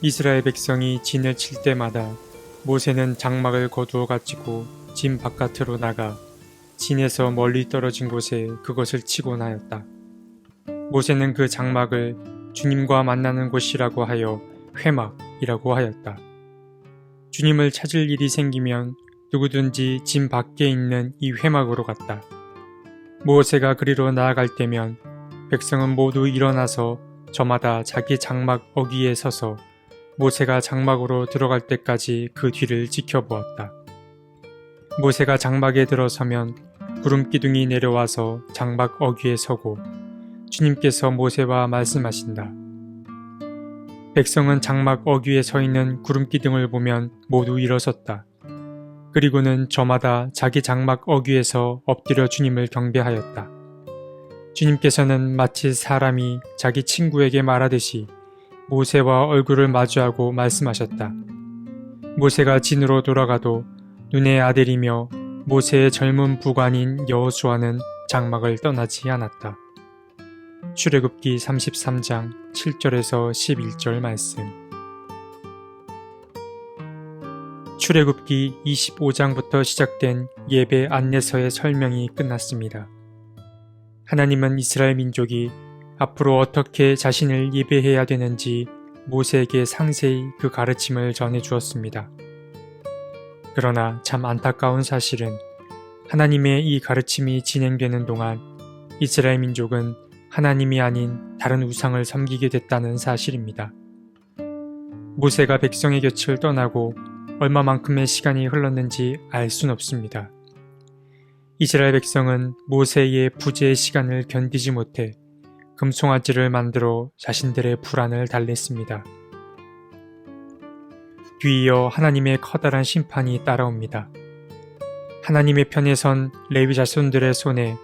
이스라엘 백성이 진을 칠 때마다 모세는 장막을 거두어 가지고 진 바깥으로 나가 진에서 멀리 떨어진 곳에 그것을 치곤 하였다. 모세는 그 장막을 주님과 만나는 곳이라고 하여 회막이라고 하였다. 주님을 찾을 일이 생기면 누구든지 진 밖에 있는 이 회막으로 갔다. 모세가 그리로 나아갈 때면 백성은 모두 일어나서 저마다 자기 장막 어귀에 서서 모세가 장막으로 들어갈 때까지 그 뒤를 지켜보았다. 모세가 장막에 들어서면 구름 기둥이 내려와서 장막 어귀에 서고 주님께서 모세와 말씀하신다. 백성은 장막 어귀에 서 있는 구름 기둥을 보면 모두 일어섰다. 그리고는 저마다 자기 장막 어귀에서 엎드려 주님을 경배하였다. 주님께서는 마치 사람이 자기 친구에게 말하듯이 모세와 얼굴을 마주하고 말씀하셨다. 모세가 진으로 돌아가도 눈의 아들이며 모세의 젊은 부관인 여호수아는 장막을 떠나지 않았다. 출애굽기 33장 7절에서 11절 말씀. 출애굽기 25장부터 시작된 예배 안내서의 설명이 끝났습니다. 하나님은 이스라엘 민족이 앞으로 어떻게 자신을 예배해야 되는지 모세에게 상세히 그 가르침을 전해 주었습니다. 그러나 참 안타까운 사실은 하나님의 이 가르침이 진행되는 동안 이스라엘 민족은 하나님이 아닌 다른 우상을 섬기게 됐다는 사실입니다. 모세가 백성의 곁을 떠나고 얼마만큼의 시간이 흘렀는지 알 순 없습니다. 이스라엘 백성은 모세의 부재의 시간을 견디지 못해 금송아지를 만들어 자신들의 불안을 달랬습니다. 뒤이어 하나님의 커다란 심판이 따라옵니다. 하나님의 편에 선 레위 자손들의 손에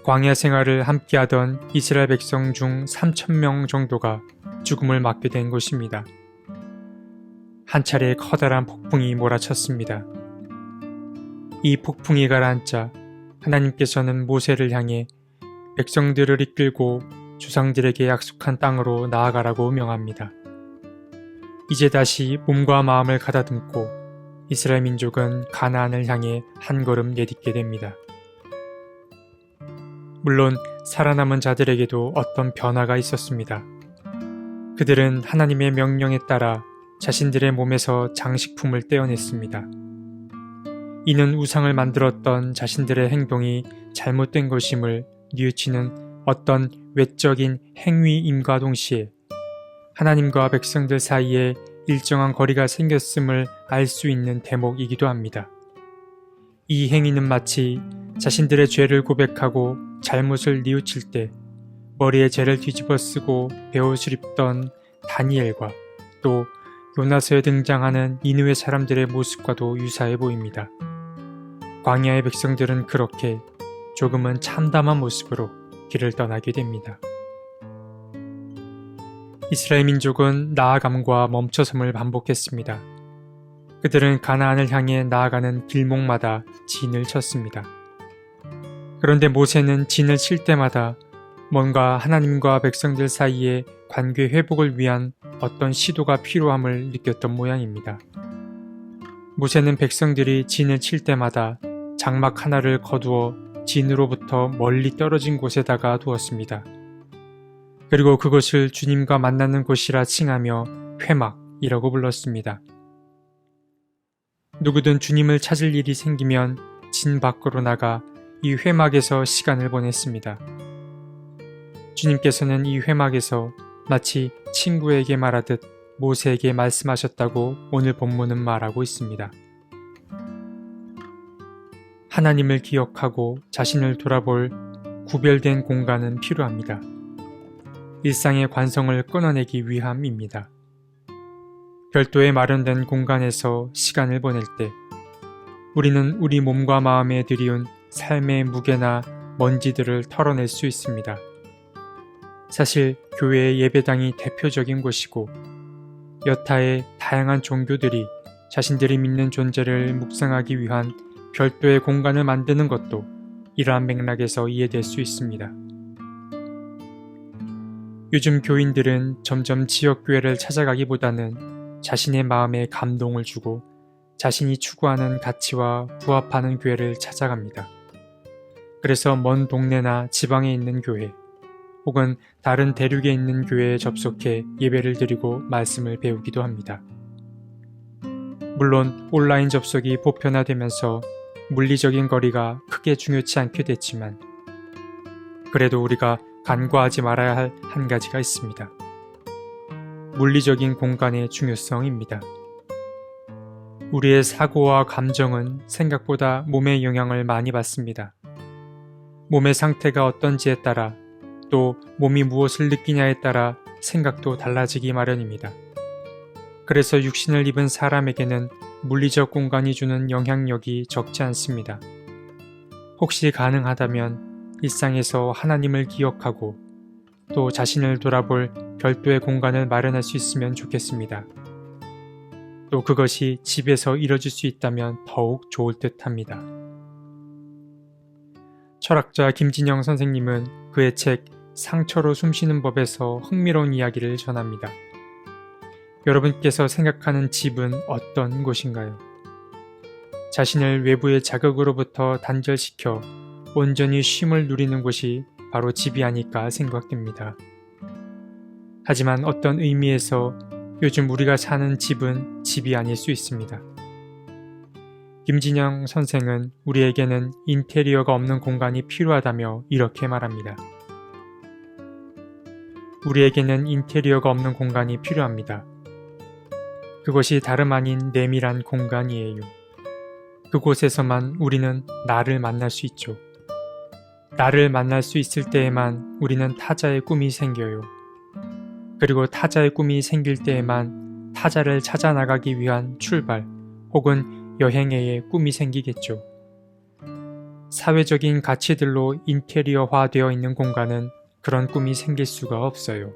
광야 생활을 함께하던 이스라엘 백성 중 3,000명 정도가 죽음을 맞게 된 것입니다. 한 차례 커다란 폭풍이 몰아쳤습니다. 이 폭풍이 가라앉자 하나님께서는 모세를 향해 백성들을 이끌고 조상들에게 약속한 땅으로 나아가라고 명합니다. 이제 다시 몸과 마음을 가다듬고 이스라엘 민족은 가나안을 향해 한 걸음 내딛게 됩니다. 물론 살아남은 자들에게도 어떤 변화가 있었습니다. 그들은 하나님의 명령에 따라 자신들의 몸에서 장식품을 떼어냈습니다. 이는 우상을 만들었던 자신들의 행동이 잘못된 것임을 뉘우치는 어떤 외적인 행위임과 동시에 하나님과 백성들 사이에 일정한 거리가 생겼음을 알 수 있는 대목이기도 합니다. 이 행위는 마치 자신들의 죄를 고백하고 잘못을 뉘우칠 때 머리에 죄를 뒤집어 쓰고 베옷을 입던 다니엘과 또 요나서에 등장하는 니느웨 사람들의 모습과도 유사해 보입니다. 광야의 백성들은 그렇게 조금은 참담한 모습으로 길을 떠나게 됩니다. 이스라엘 민족은 나아감과 멈춰섬을 반복했습니다. 그들은 가나안을 향해 나아가는 길목마다 진을 쳤습니다. 그런데 모세는 진을 칠 때마다 뭔가 하나님과 백성들 사이의 관계 회복을 위한 어떤 시도가 필요함을 느꼈던 모양입니다. 모세는 백성들이 진을 칠 때마다 장막 하나를 거두어 진으로부터 멀리 떨어진 곳에다가 두었습니다. 그리고 그것을 주님과 만나는 곳이라 칭하며 회막이라고 불렀습니다. 누구든 주님을 찾을 일이 생기면 진 밖으로 나가 이 회막에서 시간을 보냈습니다. 주님께서는 이 회막에서 마치 친구에게 말하듯 모세에게 말씀하셨다고 오늘 본문은 말하고 있습니다. 하나님을 기억하고 자신을 돌아볼 구별된 공간은 필요합니다. 일상의 관성을 끊어내기 위함입니다. 별도의 마련된 공간에서 시간을 보낼 때 우리는 우리 몸과 마음에 들이운 삶의 무게나 먼지들을 털어낼 수 있습니다. 사실 교회의 예배당이 대표적인 곳이고 여타의 다양한 종교들이 자신들이 믿는 존재를 묵상하기 위한 별도의 공간을 만드는 것도 이러한 맥락에서 이해될 수 있습니다. 요즘 교인들은 점점 지역교회를 찾아가기보다는 자신의 마음에 감동을 주고 자신이 추구하는 가치와 부합하는 교회를 찾아갑니다. 그래서 먼 동네나 지방에 있는 교회, 혹은 다른 대륙에 있는 교회에 접속해 예배를 드리고 말씀을 배우기도 합니다. 물론 온라인 접속이 보편화되면서 물리적인 거리가 크게 중요치 않게 됐지만 그래도 우리가 간과하지 말아야 할 한 가지가 있습니다. 물리적인 공간의 중요성입니다. 우리의 사고와 감정은 생각보다 몸의 영향을 많이 받습니다. 몸의 상태가 어떤지에 따라 또 몸이 무엇을 느끼냐에 따라 생각도 달라지기 마련입니다. 그래서 육신을 입은 사람에게는 물리적 공간이 주는 영향력이 적지 않습니다. 혹시 가능하다면 일상에서 하나님을 기억하고 또 자신을 돌아볼 별도의 공간을 마련할 수 있으면 좋겠습니다. 또 그것이 집에서 이뤄질 수 있다면 더욱 좋을 듯 합니다. 철학자 김진영 선생님은 그의 책 상처로 숨쉬는 법에서 흥미로운 이야기를 전합니다. 여러분께서 생각하는 집은 어떤 곳인가요? 자신을 외부의 자극으로부터 단절시켜 온전히 쉼을 누리는 곳이 바로 집이 아닐까 생각됩니다. 하지만 어떤 의미에서 요즘 우리가 사는 집은 집이 아닐 수 있습니다. 김진영 선생은 우리에게는 인테리어가 없는 공간이 필요하다며 이렇게 말합니다. 우리에게는 인테리어가 없는 공간이 필요합니다. 그것이 다름 아닌 내밀한 공간이에요. 그곳에서만 우리는 나를 만날 수 있죠. 나를 만날 수 있을 때에만 우리는 타자의 꿈이 생겨요. 그리고 타자의 꿈이 생길 때에만 타자를 찾아 나가기 위한 출발 혹은 여행의 꿈이 생기겠죠. 사회적인 가치들로 인테리어화되어 있는 공간은 그런 꿈이 생길 수가 없어요.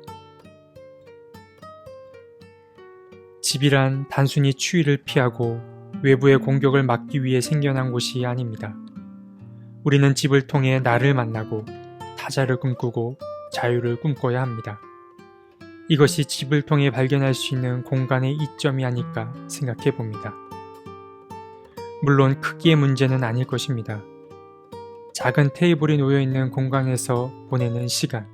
집이란 단순히 추위를 피하고 외부의 공격을 막기 위해 생겨난 곳이 아닙니다. 우리는 집을 통해 나를 만나고 타자를 꿈꾸고 자유를 꿈꿔야 합니다. 이것이 집을 통해 발견할 수 있는 공간의 이점이 아닐까 생각해 봅니다. 물론 크기의 문제는 아닐 것입니다. 작은 테이블이 놓여있는 공간에서 보내는 시간,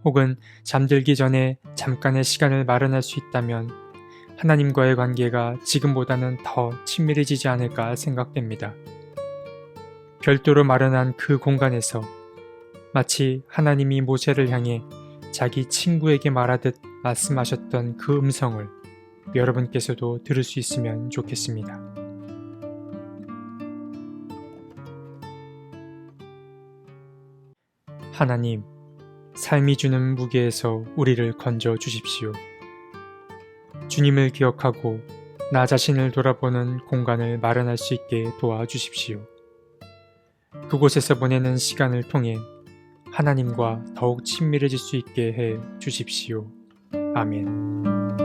혹은 잠들기 전에 잠깐의 시간을 마련할 수 있다면 하나님과의 관계가 지금보다는 더 친밀해지지 않을까 생각됩니다. 별도로 마련한 그 공간에서 마치 하나님이 모세를 향해 자기 친구에게 말하듯 말씀하셨던 그 음성을 여러분께서도 들을 수 있으면 좋겠습니다. 하나님, 삶이 주는 무게에서 우리를 건져 주십시오. 주님을 기억하고 나 자신을 돌아보는 공간을 마련할 수 있게 도와주십시오. 그곳에서 보내는 시간을 통해 하나님과 더욱 친밀해질 수 있게 해 주십시오. 아멘.